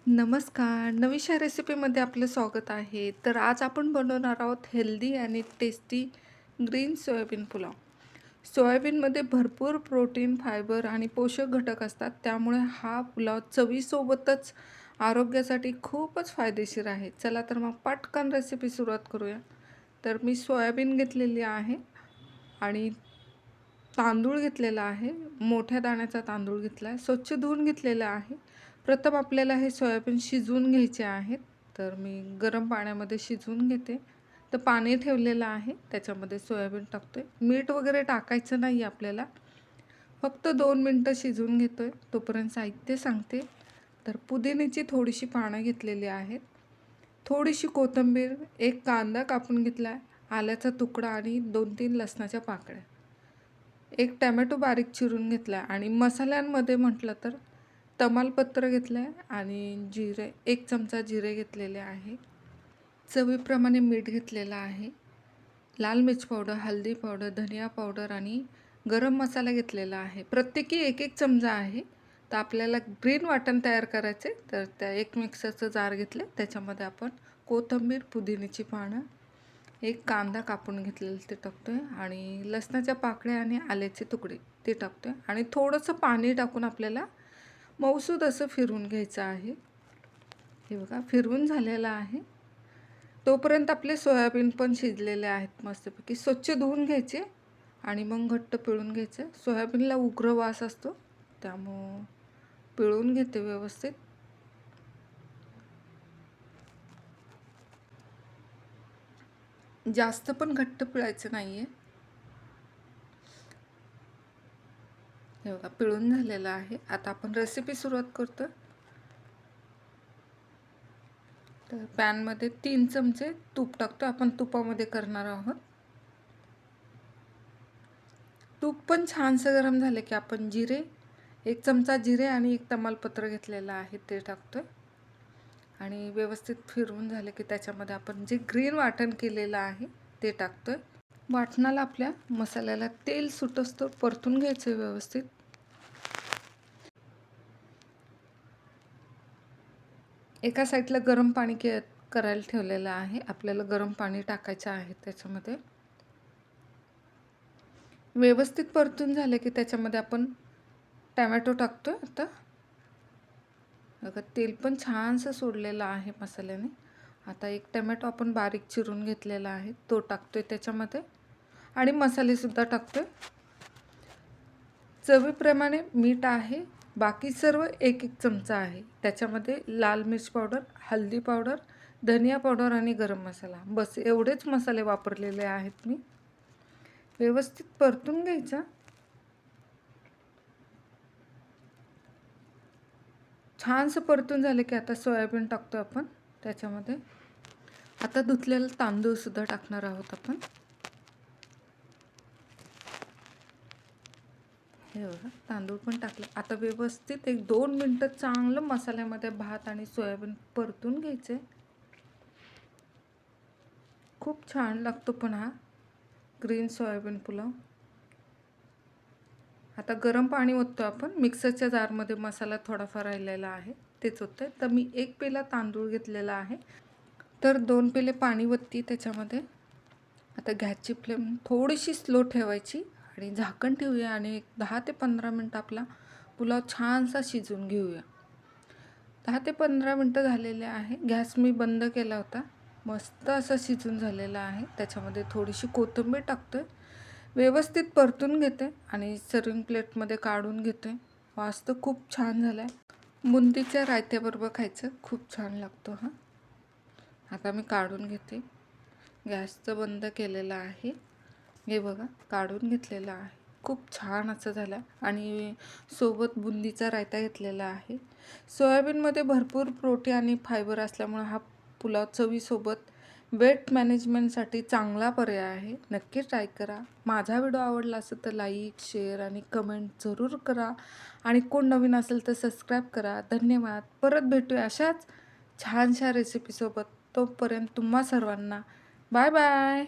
नमस्कार. नवीशा रेसिपीमध्ये आपलं स्वागत आहे. तर आज आपण बनवणार आहोत हेल्दी आणि टेस्टी ग्रीन सोयाबीन पुलाव. सोयाबीनमध्ये भरपूर प्रोटीन, फायबर आणि पोषक घटक असतात. त्यामुळे हा पुलाव चवीसोबतच आरोग्यासाठी खूपच फायदेशीर आहे. चला तर मग पटकन रेसिपी सुरुवात करूया. तर मी सोयाबीन घेतलेली आहे आणि तांदूळ घेतलेला आहे. मोठ्या दाण्याचा तांदूळ घेतला आहे. स्वच्छ धुवून घेतलेला आहे. प्रथम आपल्याला हे सोयाबीन शिजवून घ्यायचे आहेत. तर मी गरम पाण्यामध्ये शिजवून घेते. तर पाणी ठेवलेलं आहे. त्याच्यामध्ये सोयाबीन टाकतोय. मीठ वगैरे टाकायचं नाही आपल्याला. फक्त 2 मिनटं शिजवून घेतोय. तोपर्यंत साहित्य सांगते. तर पुदिन्याची थोडीशी पानं घेतलेली आहेत. थोडीशी कोथिंबीर, एक कांदा कापून घेतला आहे, आल्याचा तुकडा आणि 2-3 लसणाच्या पाकळ्या. एक टोमॅटो बारीक चिरून घेतला आहे आणि मसाल्यांमध्ये म्हटलं तर तमालपत्र घेतलं आहे आणि जिरे 1 चमचा जिरे घेतलेले आहे. चवीप्रमाणे मीठ घेतलेलं आहे. लाल मिर्च पावडर, हळदी पावडर, धनिया पावडर आणि गरम मसाला घेतलेला आहे. प्रत्येकी 1-1 चमचा आहे. तर आपल्याला ग्रीन वाटण तयार करायचे तर त्या एक मिक्सरचं जार घेतलं. त्याच्यामध्ये आपण कोथिंबीर, पुदिन्याची पानं, एक कांदा कापून घेतलेलं ते टाकतोय आणि लसणाच्या पाकळ्या आणि आल्याचे तुकडे ते टाकतोय आणि थोडंसं पाणी टाकून आपल्याला मऊसूद असं फिरवून घ्यायचं आहे. हे बघा फिरवून झालेलं आहे. तोपर्यंत आपले सोयाबीन पण शिजलेले आहेत मस्तपैकी. स्वच्छ धुवून घ्यायचे आणि मग घट्ट पिळून घ्यायचं. सोयाबीनला उग्र वास असतो त्यामुळं पिळून घेते व्यवस्थित. जास्त पण घट्ट पिळायचं नाही आहे. हे बघा पिळून झालेलं आहे. आता आपण रेसिपी सुरुवात करतो. तर पॅनमध्ये 3 चमचे तूप टाकतो. आपण तुपामध्ये करणार आहोत. तूप पण छानसं गरम झाले की आपण जिरे 1 चमचा जिरे आणि 1 तमालपत्र घेतलेलं आहे ते टाकतोय आणि व्यवस्थित फिरवून झाले की त्याच्यामध्ये आपण जे ग्रीन वाटण केलेलं आहे ते टाकतोय. वाटणाला आपल्या मसाल्याला तेल सुटस्तोवर परतून घ्यायचं व्यवस्थित. एका साईडला गरम पाणी करायला ठेवलेलं आहे. आपल्याला गरम पाणी टाकायचं आहे त्याच्यामध्ये. व्यवस्थित परतून झाले की त्याच्यामध्ये आपण टोमॅटो टाकतोय. आता बघा तेल पण छानसं सोडलेलं आहे मसाल्याने. आता एक टोमॅटो आपण बारीक चिरून घेतलेला आहे तो टाकतोय त्याच्यामध्ये आणि मसालेसुद्धा टाकतोय. चवीप्रमाणे मीठ आहे. बाकी सर्व 1-1 चमचा आहे. त्याच्यामध्ये लाल मिर्च पावडर, हळदी पावडर, धनिया पावडर आणि गरम मसाला. बस एवढेच मसाले वापरलेले आहेत मी. व्यवस्थित परतून घ्यायचा. छानसं परतून झाले की आता सोयाबीन टाकतो आपण त्याच्यामध्ये. आता धुतलेलं तांदूळसुद्धा टाकणार आहोत आपण. हे बघा तांदूळ पण टाकलं. आता व्यवस्थित 1-2 मिनटं चांगलं मसाल्यामध्ये भात आणि सोयाबीन परतून घ्यायचे. खूप छान लागतो पण हा ग्रीन सोयाबीन पुलाव. आता गरम पाणी ओततो आपण. मिक्सरच्या जारमध्ये मसाला थोडाफार राहिलेला आहे तेच ओतते. तर मी 1 पेला तांदूळ घेतलेला आहे. तर 2 पेले पाणी ओतते त्याच्यामध्ये. आता गॅसची फ्लेम थोडीशी स्लो ठेवायची आणि झाकण ठेवूया आणि 10 ते 15 मिनटं आपला पुलाव छानसा शिजवून घेऊया. 10 ते 15 मिनटं झालेले आहे. गॅस मी बंद केला होता. मस्त असं शिजून झालेलं आहे. त्याच्यामध्ये थोडीशी कोथिंबीर टाकतोय. व्यवस्थित परतून घेते आणि सर्विंग प्लेटमध्ये काढून घेते. वास तर खूप छान झाला आहे. बुंदीच्या रायत्याबरोबर खायचं खूप छान लागतो हा. आता मी काढून घेते. गॅसचं बंद केलेलं आहे. हे बघा काढून घेतलेलं आहे. खूप छान असं झालं आणि सोबत बुंदीचा रायता घेतलेला आहे. सोयाबीनमध्ये भरपूर प्रोटीन आणि फायबर असल्यामुळे हा पुलाव चवीसोबत वेट मॅनेजमेंटसाठी चांगला पर्याय आहे. नक्की ट्राय करा. माझा व्हिडिओ आवडला असेल तर लाईक, शेअर आणि कमेंट जरूर करा आणि कोण नवीन असेल तर सबस्क्राईब करा. धन्यवाद. परत भेटूया अशाच छानशा रेसिपीसोबत. तोपर्यंत तुम्हा सर्वांना बाय बाय.